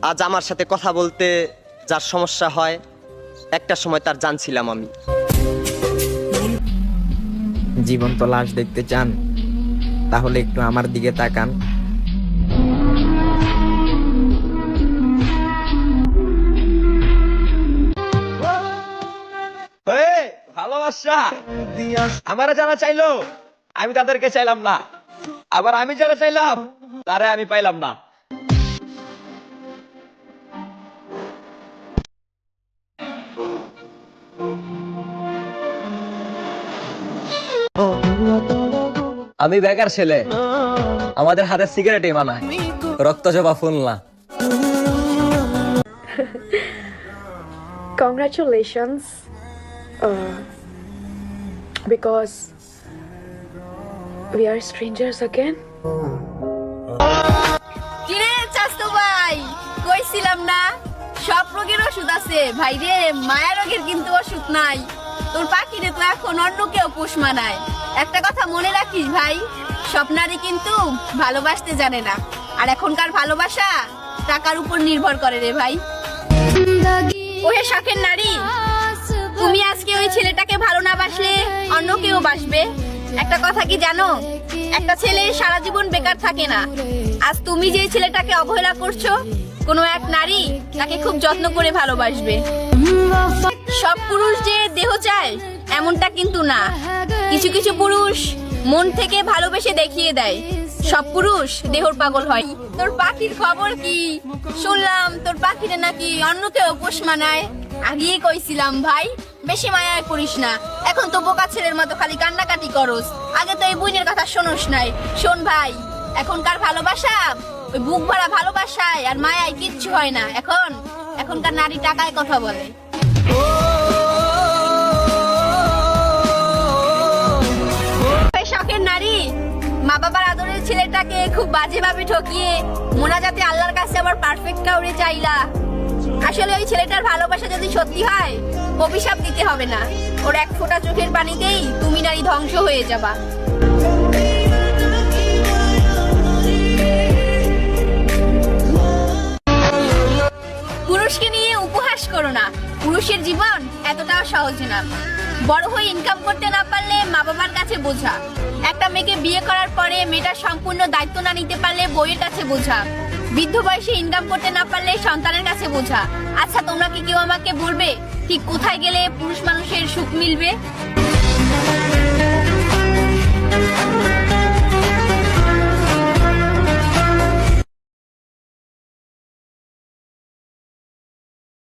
আজ আমার সাথে কথা বলতে যার সমস্যা হয়, একটা সময় তার জানছিলাম আমি। জীবন্ত লাশ দেখতে চান? তাহলে একটু আমার দিকে তাকান। ভালোবাসা আমারা যারা চাইলো আমি তাদেরকে চাইলাম না, আবার আমি যারা চাইলাম তারা আমি পাইলাম না। আমি বেকার ছেলে, আমাদের হাতে সিগারেটই মানায়, রক্ত জবা ফুল না। Congratulations, because we are strangers again. কিরে চাস্তু ভাই, কইছিলাম না সব রোগের ওষুধ আছে ভাই রে, মায়া রোগের কিন্তু ওষুধ নাই। তোর পাখিরে তো এখন অন্য কেউ পোষ মানায়। একটা কথা মনে রাখিস ভাই, সব নারী কিন্তু ভালোবাসতে জানে না, আর এখনকার ভালোবাসা টাকার উপর নির্ভর করে রে ভাই। ওহে শখের নারী, তুমি আজকে ওই ছেলেটাকে ভালো না বাসলে অন্য কেউ বাসবে। একটা কথা কি জানো, একটা ছেলে সারা জীবন বেকার থাকে না। আজ তুমি যে ছেলেটাকে অবহেলা করছো, কোনো এক নারী তাকে খুব যত্ন করে ভালোবাসবে। সব পুরুষ যে দেহ চায় এমনটা কিন্তু না, কিছু কিছু পুরুষ মন থেকে ভালোবেসে দেখিয়ে দেয়। সব পুরুষ দেহর পাগল হয়। তোর পাখির খবর কি? শুনলাম তোর পাখিরে নাকি অন্য কেউ পোষ মানায়। আগেই কইছিলাম ভাই, বেশি মায়ায় করিস না, এখন তো বোকা ছেলের মতো খালি কান্নাকাটি করস। আগে তো এই বুইনের কথা শোনস নাই। শোন ভাই, এখনকার ভালোবাসা ওই বুক ভরা ভালোবাসায় আর মায়ায় কিচ্ছু হয় না। এখনকার নারী টাকায় কথা বলে। শখের নারী মা বাবার আদরের ছেলেটাকে খুব বাজে ভাবে ঠকিয়ে মোনাজাতে আল্লাহর কাছে আবার পারফেক্ট কাউরে চাইলা। আসলে ওই ছেলেটার ভালোবাসা যদি সত্যি হয়, অভিশাপ দিতে হবে না, ওর এক ফোঁটা চোখের পানিতেই তুমি নারী ধ্বংস হয়ে যাবা। পুরুষকে নিয়ে উপহাস করো না, পুরুষের জীবন এতটাও সহজ না। বড় হয়ে ইনকাম করতে না পারলে মা বাবার কাছে বোঝা। একটা মেয়েকে বিয়ে করার পরে মেয়েটার সম্পূর্ণ দায়িত্ব না নিতে পারলে বউয়ের কাছে বোঝা। বৃদ্ধ বয়সে ইনকাম করতে না পারলে সন্তানের কাছে বোঝা। আচ্ছা তোমরা কি কেউ আমাকে বলবে ঠিক কোথায় গেলে পুরুষ মানুষের সুখ মিলবে?